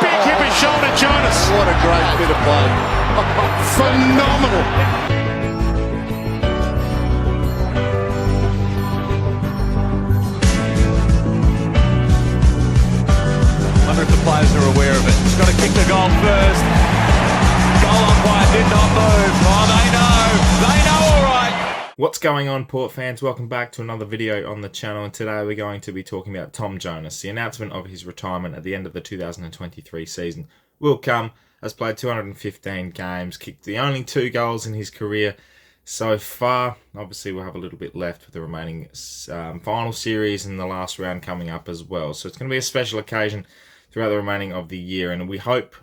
Big hip and shoulder, Jonas. What a great bit of play. Phenomenal. I wonder if the players are aware of it. He's got to kick the goal first. Goal umpire did not move. Oh, they know all right. What's going on, Port fans? Welcome back to another video on the channel, and today we're going to be talking about Tom Jonas. The announcement of his retirement at the end of the 2023 season will come. Has played 215 games, kicked the only 2 goals in his career so far. Obviously, we'll have a little bit left with the remaining final series and the last round coming up as well. So it's going to be a special occasion throughout the remaining of the year, and we hope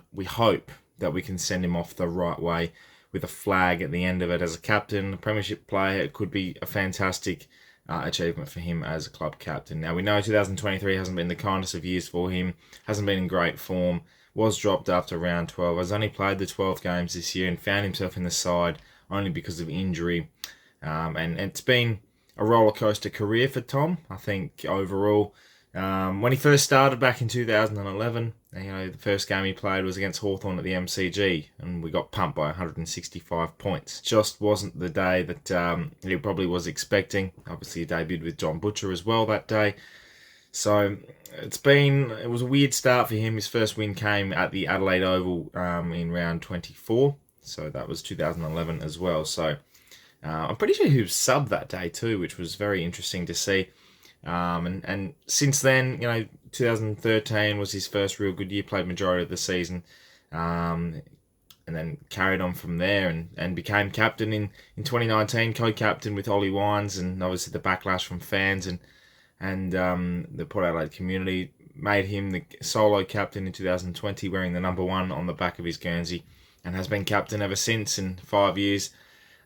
that we can send him off the right way with a flag at the end of it. As a captain, a premiership player, it could be a fantastic achievement for him as a club captain. Now, we know 2023 hasn't been the kindest of years for him, hasn't been in great form, was dropped after round 12, has only played the 12 games this year and found himself in the side only because of injury. And it's been a roller coaster career for Tom, I think, overall. When he first started back in 2011, the first game he played was against Hawthorn at the MCG, and we got pumped by 165 points. Just wasn't the day that he probably was expecting. Obviously, he debuted with John Butcher as well that day. So it was a weird start for him. His first win came at the Adelaide Oval in round 24. So that was 2011 as well. So I'm pretty sure he was subbed that day too, which was very interesting to see. And since then, 2013 was his first real good year, played majority of the season, and then carried on from there and became captain in 2019, co-captain with Ollie Wines, and obviously the backlash from fans and the Port Adelaide community made him the solo captain in 2020, wearing the number 1 on the back of his Guernsey, and has been captain ever since in 5 years.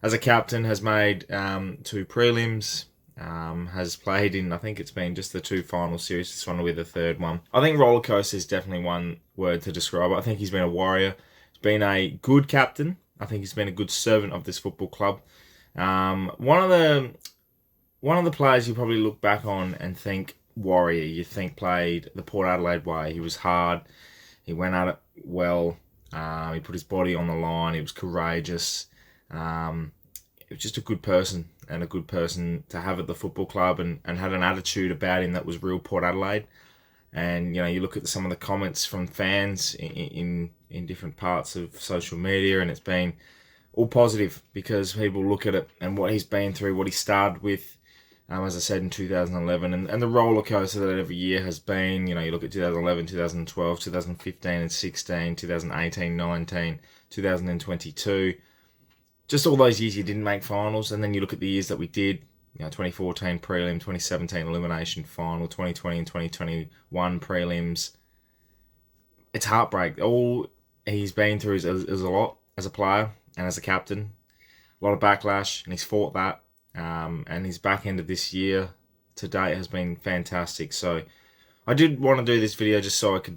As a captain, has made 2 prelims, has played in, I think it's been just the 2 final series. This one will be the 3rd one. I think rollercoaster is definitely one word to describe it. I think he's been a warrior. He's been a good captain. I think he's been a good servant of this football club. One of the players you probably look back on and think warrior, you think played the Port Adelaide way. He was hard. He went at it well. He put his body on the line. He was courageous. He was just a good person, and a good person to have at the football club, and had an attitude about him that was real Port Adelaide. And, you look at some of the comments from fans in different parts of social media, and it's been all positive because people look at it and what he's been through, what he started with, as I said, in 2011, and the roller coaster that every year has been. You look at 2011, 2012, 2015 and 16, 2018, 19, 2022. Just all those years you didn't make finals, and then you look at the years that we did, 2014 prelim, 2017 elimination final, 2020 and 2021 prelims. It's heartbreak. All he's been through is a lot as a player and as a captain. A lot of backlash, and he's fought that. And his back end of this year to date has been fantastic. So I did want to do this video just so I could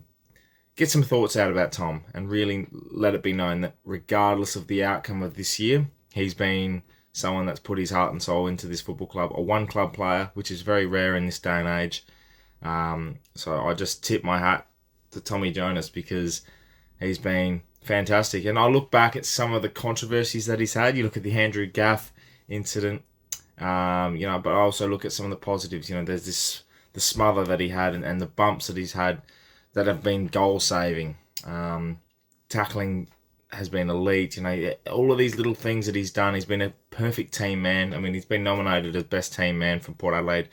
get some thoughts out about Tom and really let it be known that regardless of the outcome of this year, he's been someone that's put his heart and soul into this football club, a one-club player, which is very rare in this day and age. So I just tip my hat to Tommy Jonas because he's been fantastic. And I look back at some of the controversies that he's had. You look at the Andrew Gaff incident, but I also look at some of the positives. There's the smother that he had and the bumps that he's had that have been goal-saving. Tackling has been elite. All of these little things that he's done. He's been a perfect team man. I mean, he's been nominated as best team man for Port Adelaide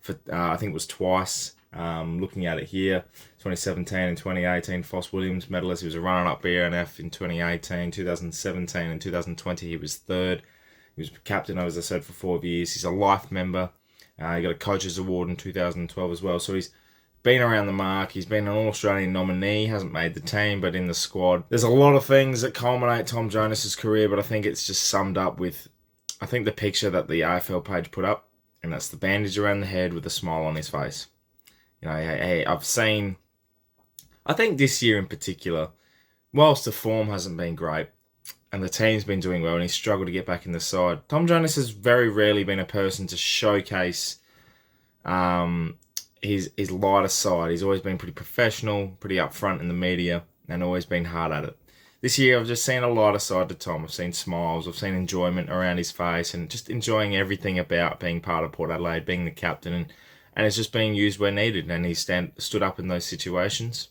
for, I think it was twice. Looking at it here, 2017 and 2018, Foss Williams medalist. He was a runner-up BNF in 2018, 2017 and 2020. He was 3rd. He was captain, as I said, for 4 years. He's a life member. He got a coach's award in 2012 as well. So he's been around the mark. He's been an All-Australian nominee. Hasn't made the team, but in the squad. There's a lot of things that culminate Tom Jonas's career, but I think it's just summed up with, I think, the picture that the AFL page put up, and that's the bandage around the head with a smile on his face. I've seen, I think this year in particular, whilst the form hasn't been great, and the team's been doing well, and he's struggled to get back in the side, Tom Jonas has very rarely been a person to showcase his lighter side. He's always been pretty professional, pretty upfront in the media, and always been hard at it. This year, I've just seen a lighter side to Tom. I've seen smiles, I've seen enjoyment around his face, and just enjoying everything about being part of Port Adelaide, being the captain, and it's just being used where needed. And he's stood up in those situations.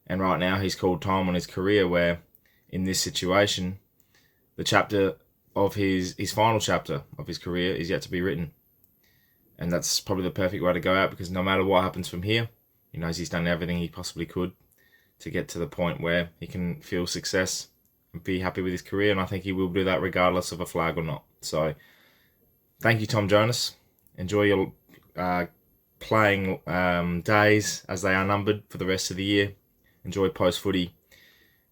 And right now, he's called time on his career where, in this situation, the chapter of his final chapter of his career is yet to be written. And that's probably the perfect way to go out, because no matter what happens from here, he knows he's done everything he possibly could to get to the point where he can feel success and be happy with his career. And I think he will do that regardless of a flag or not. So thank you, Tom Jonas. Enjoy your playing days as they are numbered for the rest of the year. Enjoy post-footy.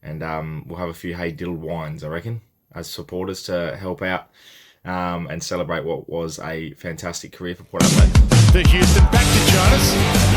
And we'll have a few hey diddled wines, I reckon, as supporters to help out and celebrate what was a fantastic career for Port Adelaide. To Houston, back to Jonas.